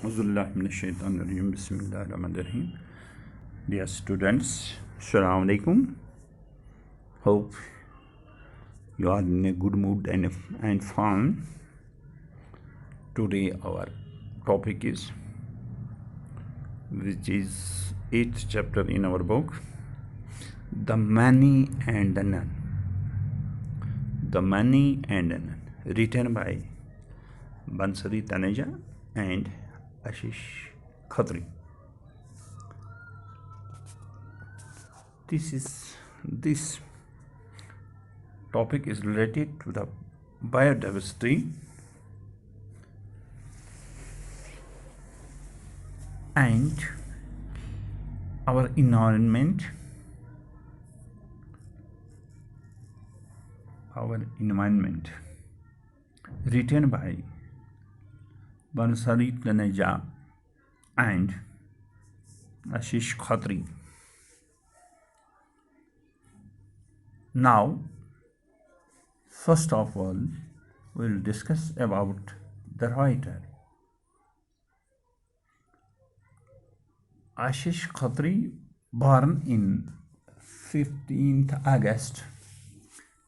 Auzubillahiminash-shaytanir-rajim. Bismillahir-rahmanir-rahim. Dear students, Assalamu alaikum. Hope you are in a good mood and fun. Today our topic is, which is 8th chapter in our book, The Many and the None. The Many and the None, written by Bansari Taneja and Ashish Khatri. This topic is related to the biodiversity and our environment. Written by Bansari Taneja and Ashish Khatri. Now, first of all, we will discuss about the writer. Ashish Khatri, born in 15th August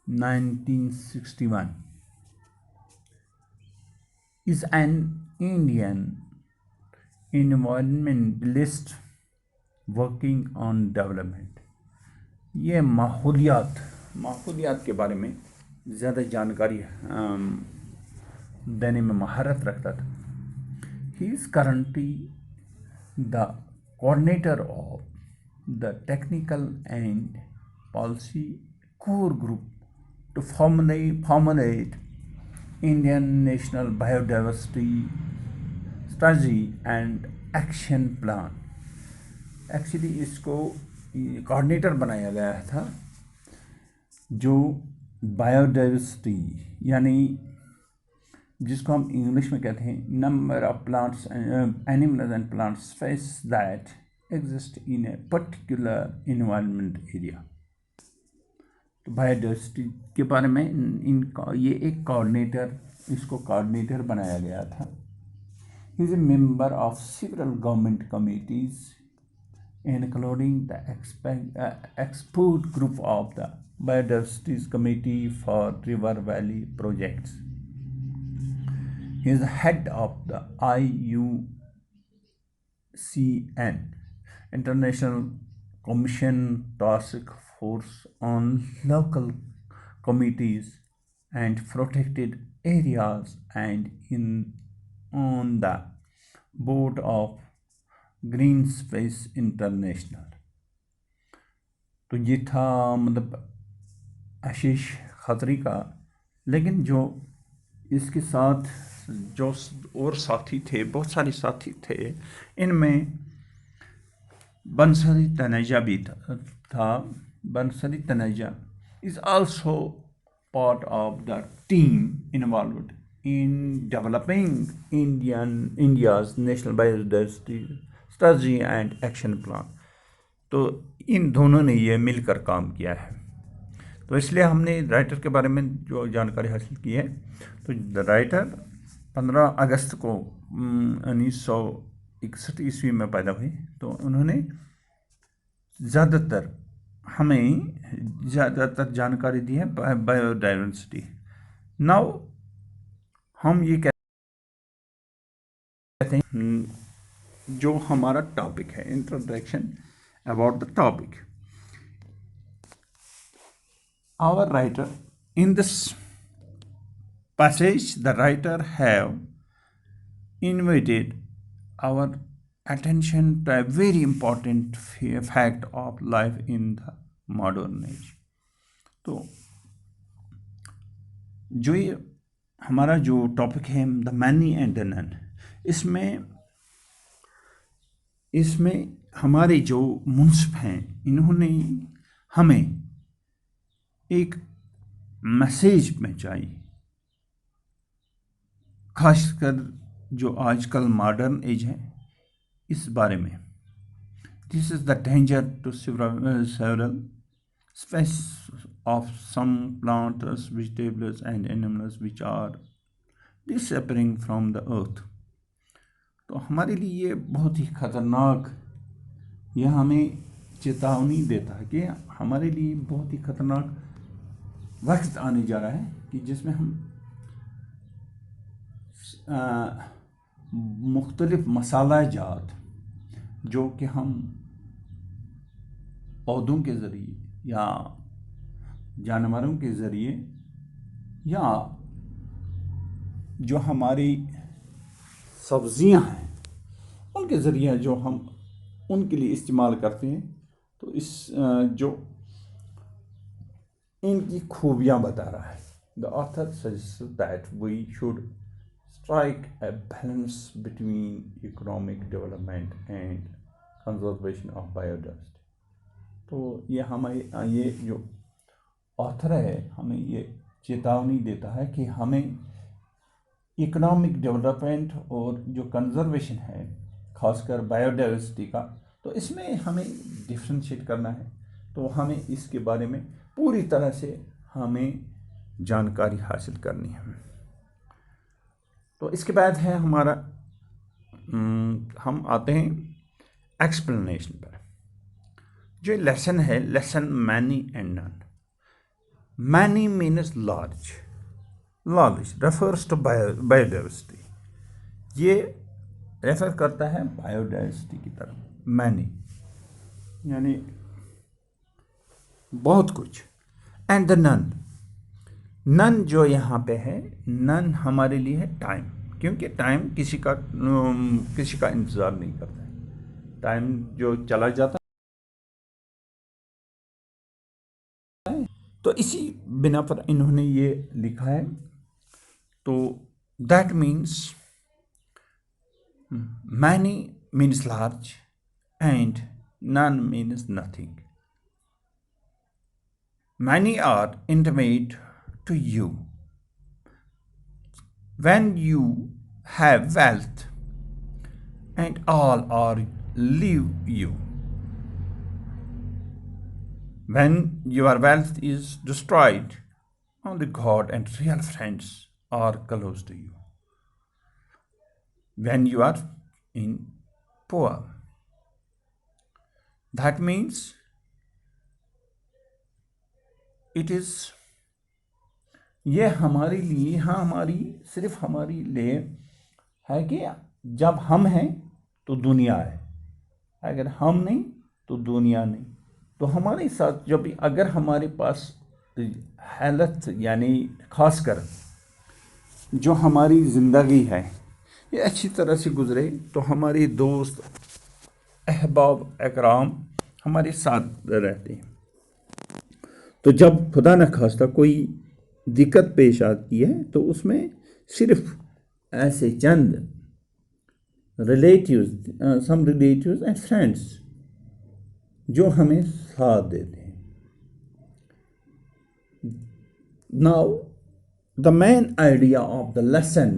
1961, is an Indian environmentalist working on development. یہ ماحولیات کے بارے میں زیادہ جانکاری دینے میں مہارت رکھتا تھا. He is currently the coordinator of the technical and policy core group to formulate Indian National Biodiversity Strategy and Action Plan. Actually اس کو کوآرڈینیٹر بنایا گیا تھا جو بایوڈائیورسٹی یعنی جس کو ہم انگلش میں کہتے ہیں number of plants animals and plant species that exist in a particular environment area. تو بایوڈائیورسٹی کے بارے میں یہ ایک کوآرڈینیٹر بنایا گیا تھا. He is a member of several government committees, including the expert group of the Biodiversity Committee for River Valley Projects. He is the head of the IUCN, International Commission Task Force on Local Communities and Protected Areas, and on the board of green space international. تو یہ تھا مطلب آشیش کھتری کا. لیکن جو اس کے ساتھ جو اور ساتھی تھے, بہت سارے ساتھی تھے, ان میں بنسری تنیجا بھی تھا. بنسری Taneja is also part of the team involved in developing India's National Biodiversity Strategy and Action Plan. تو ان دونوں نے یہ مل کر کام کیا ہے. تو اس لیے ہم نے رائٹر کے بارے میں جو جانکاری حاصل کی ہے, تو رائٹر 15 اگست کو 1961 عیسوی میں پیدا ہوئی. تو انہوں نے ہمیں زیادہ تر جانکاری دی ہے بایوڈائیورسٹی. ناؤ ہم یہ کہتے ہیں جو ہمارا ٹاپک ہے, introduction about the topic. Our writer, in this passage, the writer have invited our attention to a very important fact of life in the modern age. تو جو یہ ہمارا جو ٹاپک ہے دا مینی اینڈ دا نن, اس میں ہمارے جو منصف ہیں انہوں نے ہمیں ایک میسیج پہنچائی, خاص کر جو آج کل ماڈرن ایج ہے اس بارے میں. This is the danger to several species of some plants, vegetables and animals which are disappearing from the earth. تو ہمارے لیے یہ بہت ہی خطرناک، یہ ہمیں چیتاونی دیتا ہے کہ ہمارے لیے بہت ہی خطرناک وقت آنے جا رہا ہے کہ جس میں ہم مختلف مصالحہ جات جو کہ ہم پودوں کے ذریعے یا جانوروں کے ذریعے یا جو ہماری سبزیاں ہیں ان کے ذریعے جو ہم ان کے لیے استعمال کرتے ہیں، تو اس جو ان کی خوبیاں بتا رہا ہے. The author suggests that we should strike a balance between economic development and conservation of biodiversity. تو یہ جو آتھر ہے ہمیں یہ چیتاونی دیتا ہے کہ ہمیں اکنامک ڈیولپمنٹ اور جو کنزرویشن ہے خاص کر بایو ڈائیورسٹی کا، تو اس میں ہمیں ڈفرینشیٹ کرنا ہے. تو ہمیں اس کے بارے میں پوری طرح سے ہمیں جانکاری حاصل کرنی ہے. تو اس کے بعد ہے ہمارا ہم آتے ہیں ایکسپلینیشن پر. جو لیسن ہے، lesson many and none. Many means large, large refers to biodiversity. یہ ریفر کرتا ہے بایو ڈائیورسٹی کی طرف. مینی یعنی بہت کچھ. اینڈ دا نن، نن جو یہاں پہ ہے، نن ہمارے لیے ہے ٹائم، کیونکہ ٹائم کسی کا انتظار نہیں کرتا ہے. ٹائم جو چلا جاتا ہے تو اسی بنا پر انہوں نے یہ لکھا ہے. تو that means many means large and none means nothing. Many are intimate to you. When you have wealth, and all are leave you. When your wealth is destroyed, only God and real friends are close to you. When you are in poor, that means it is, یہ ہمارے لیے صرف ہماری لیے ہے کہ جب ہم ہیں تو دنیا ہے، اگر ہم نہیں تو دنیا نہیں. تو ہمارے ساتھ جب اگر ہمارے پاس ہیلتھ یعنی خاص کر جو ہماری زندگی ہے یہ اچھی طرح سے گزرے تو ہمارے دوست احباب اکرام ہمارے ساتھ رہتے ہیں. تو جب خدا نخواستہ کوئی دقت پیش آتی ہے تو اس میں صرف ایسے چند سم ریلیٹیوز اینڈ فرینڈس جو ہمیں ساتھ دیتے ہیں. Now the main idea of the lesson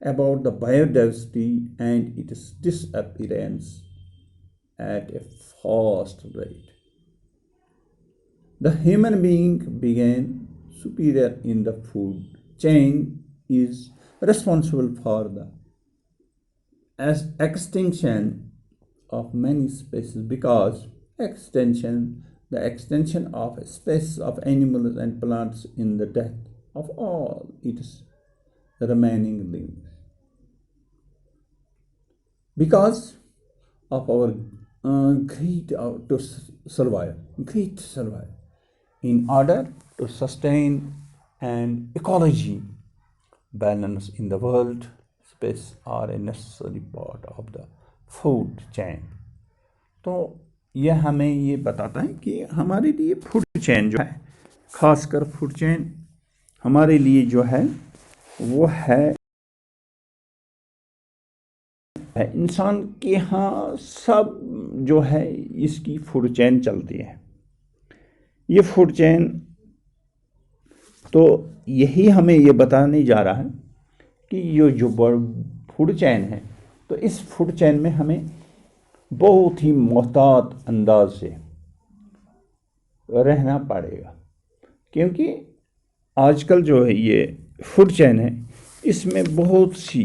about the biodiversity and its disappearance at a fast rate. The human being being superior in the food chain is responsible for the extinction of many species, because the extinction of a species of animals and plants in the death of all its remaining limbs. Because of our greed to survive, in order to sustain an ecology balance in the world, species are a necessary part of the food chain. تو یہ ہمیں یہ بتاتا ہے کہ ہمارے لیے food chain جو ہے، خاص کر فوڈ چین ہمارے لیے جو ہے وہ ہے انسان کے ہاں سب جو ہے اس کی فوڈ چین چلتی ہے. یہ فوڈ چین تو یہی ہمیں یہ بتانے جا رہا ہے کہ یہ جو فوڈ چین ہے تو اس فوڈ چین میں ہمیں بہت ہی محتاط انداز سے رہنا پڑے گا، کیونکہ آج کل جو ہے یہ فوڈ چین ہے اس میں بہت سی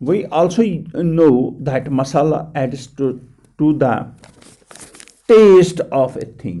We also know that masala adds to the taste of a thing.